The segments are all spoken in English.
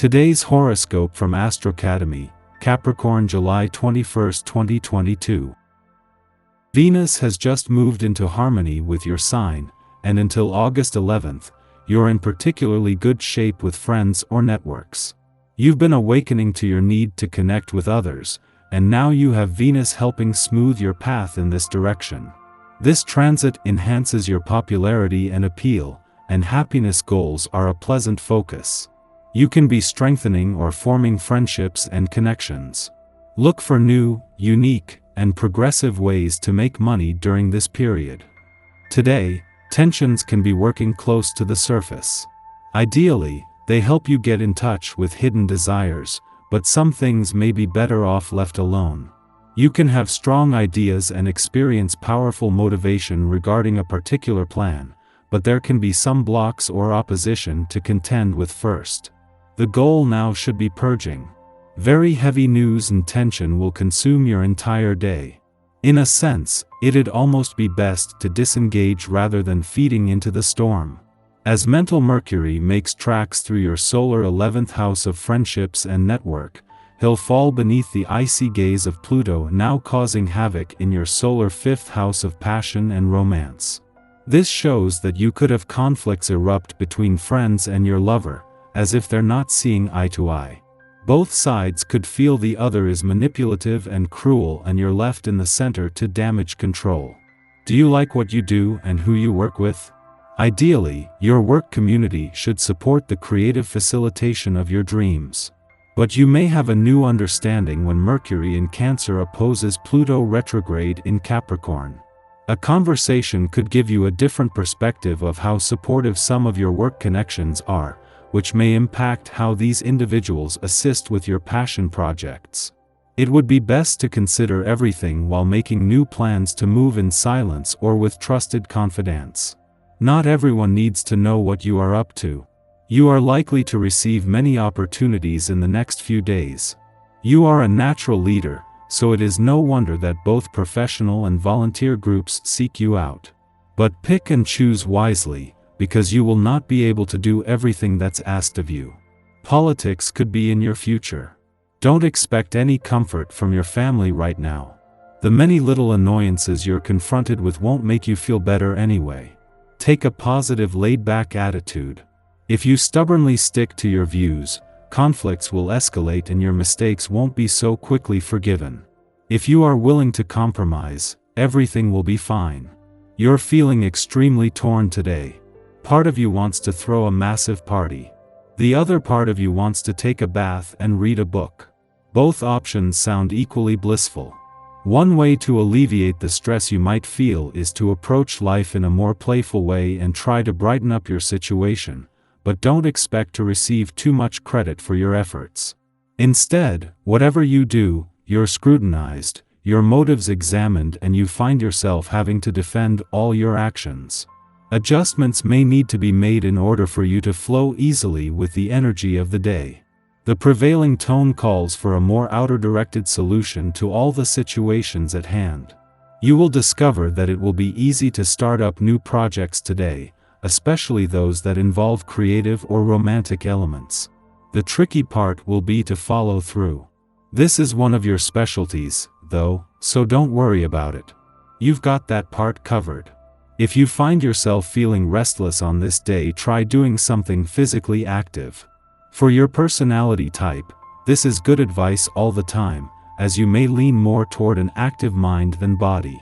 Today's horoscope from Astrocademy, Capricorn, July 21, 2022. Venus has just moved into harmony with your sign, and until August 11th, you're in particularly good shape with friends or networks. You've been awakening to your need to connect with others, and now you have Venus helping smooth your path in this direction. This transit enhances your popularity and appeal, and happiness goals are a pleasant focus. You can be strengthening or forming friendships and connections. Look for new, unique, and progressive ways to make money during this period. Today, tensions can be working close to the surface. Ideally, they help you get in touch with hidden desires, but some things may be better off left alone. You can have strong ideas and experience powerful motivation regarding a particular plan, but there can be some blocks or opposition to contend with first. The goal now should be purging. Very heavy news and tension will consume your entire day. In a sense, it'd almost be best to disengage rather than feeding into the storm. As mental Mercury makes tracks through your solar 11th house of friendships and network, he'll fall beneath the icy gaze of Pluto, now causing havoc in your solar 5th house of passion and romance. This shows that you could have conflicts erupt between friends and your lover, as if they're not seeing eye to eye. Both sides could feel the other is manipulative and cruel, and you're left in the center to damage control. Do you like what you do and who you work with? Ideally, your work community should support the creative facilitation of your dreams. But you may have a new understanding when Mercury in Cancer opposes Pluto retrograde in Capricorn. A conversation could give you a different perspective of how supportive some of your work connections are, which may impact how these individuals assist with your passion projects. It would be best to consider everything while making new plans to move in silence or with trusted confidants. Not everyone needs to know what you are up to. You are likely to receive many opportunities in the next few days. You are a natural leader, so it is no wonder that both professional and volunteer groups seek you out. But pick and choose wisely, because you will not be able to do everything that's asked of you. Politics could be in your future. Don't expect any comfort from your family right now. The many little annoyances you're confronted with won't make you feel better anyway. Take a positive, laid-back attitude. If you stubbornly stick to your views, conflicts will escalate and your mistakes won't be so quickly forgiven. If you are willing to compromise, everything will be fine. You're feeling extremely torn today. Part of you wants to throw a massive party. The other part of you wants to take a bath and read a book. Both options sound equally blissful. One way to alleviate the stress you might feel is to approach life in a more playful way and try to brighten up your situation, but don't expect to receive too much credit for your efforts. Instead, whatever you do, you're scrutinized, your motives examined, and you find yourself having to defend all your actions. Adjustments may need to be made in order for you to flow easily with the energy of the day. The prevailing tone calls for a more outer-directed solution to all the situations at hand. You will discover that it will be easy to start up new projects today, especially those that involve creative or romantic elements. The tricky part will be to follow through. This is one of your specialties, though, so don't worry about it. You've got that part covered. If you find yourself feeling restless on this day, try doing something physically active. For your personality type, this is good advice all the time, as you may lean more toward an active mind than body.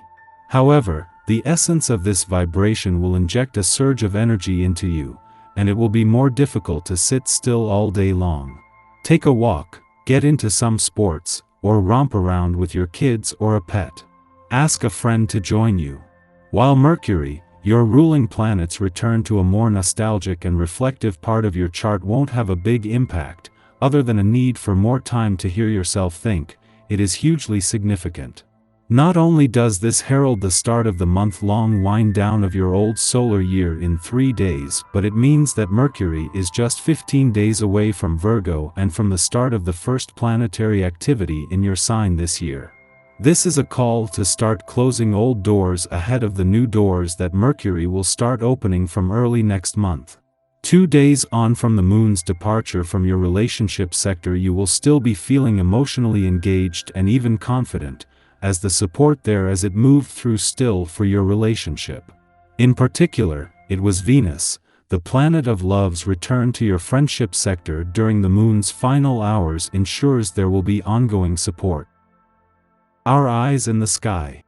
However, the essence of this vibration will inject a surge of energy into you, and it will be more difficult to sit still all day long. Take a walk, get into some sports, or romp around with your kids or a pet. Ask a friend to join you. While Mercury, your ruling planet's return to a more nostalgic and reflective part of your chart won't have a big impact, other than a need for more time to hear yourself think, it is hugely significant. Not only does this herald the start of the month-long wind down of your old solar year in 3 days, but it means that Mercury is just 15 days away from Virgo and from the start of the first planetary activity in your sign this year. This is a call to start closing old doors ahead of the new doors that Mercury will start opening from early next month. 2 days on from the moon's departure from your relationship sector, you will still be feeling emotionally engaged and even confident, as the support there as it moved through still for your relationship. In particular, it was Venus, the planet of love's return to your friendship sector during the moon's final hours ensures there will be ongoing support. Our eyes in the sky.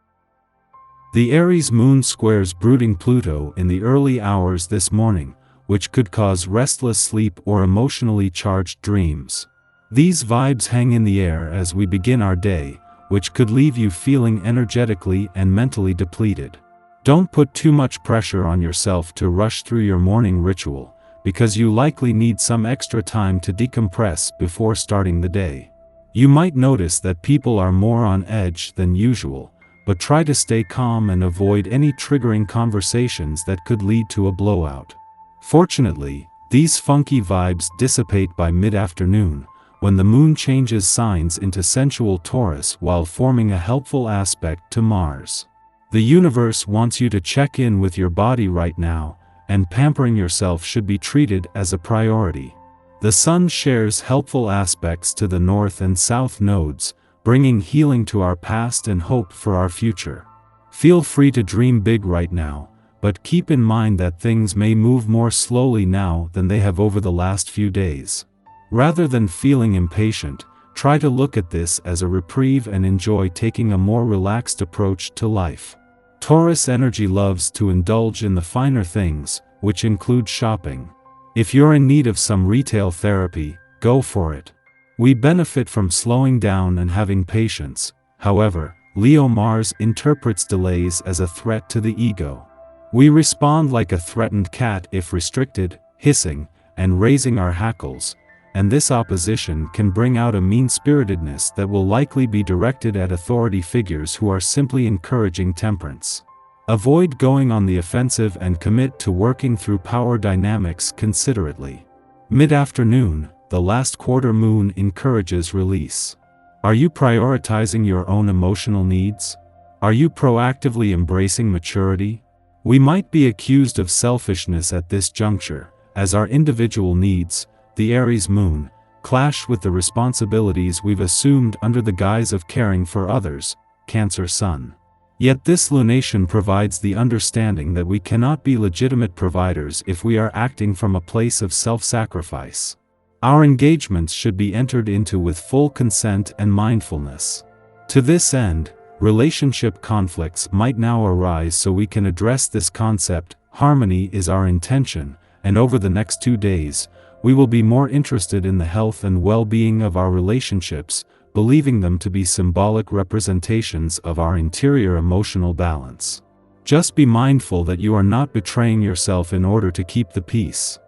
The Aries moon squares brooding Pluto in the early hours this morning, which could cause restless sleep or emotionally charged dreams. These vibes hang in the air as we begin our day, which could leave you feeling energetically and mentally depleted. Don't put too much pressure on yourself to rush through your morning ritual, because you likely need some extra time to decompress before starting the day. You might notice that people are more on edge than usual, but try to stay calm and avoid any triggering conversations that could lead to a blowout. Fortunately, these funky vibes dissipate by mid-afternoon, when the moon changes signs into sensual Taurus while forming a helpful aspect to Mars. The universe wants you to check in with your body right now, and pampering yourself should be treated as a priority. The sun shares helpful aspects to the north and south nodes, bringing healing to our past and hope for our future. Feel free to dream big right now, but keep in mind that things may move more slowly now than they have over the last few days. Rather than feeling impatient, try to look at this as a reprieve and enjoy taking a more relaxed approach to life. Taurus energy loves to indulge in the finer things, which include shopping. If you're in need of some retail therapy, go for it. We benefit from slowing down and having patience. However, Leo Mars interprets delays as a threat to the ego. We respond like a threatened cat if restricted, hissing, and raising our hackles, and this opposition can bring out a mean-spiritedness that will likely be directed at authority figures who are simply encouraging temperance. Avoid going on the offensive and commit to working through power dynamics considerately. Mid-afternoon, the last quarter moon encourages release. Are you prioritizing your own emotional needs? Are you proactively embracing maturity? We might be accused of selfishness at this juncture, as our individual needs, the Aries moon, clash with the responsibilities we've assumed under the guise of caring for others, Cancer sun. Yet this lunation provides the understanding that we cannot be legitimate providers if we are acting from a place of self-sacrifice. Our engagements should be entered into with full consent and mindfulness. To this end, relationship conflicts might now arise, so we can address this concept. Harmony is our intention, and over the next 2 days, we will be more interested in the health and well-being of our relationships, believing them to be symbolic representations of our interior emotional balance. Just be mindful that you are not betraying yourself in order to keep the peace.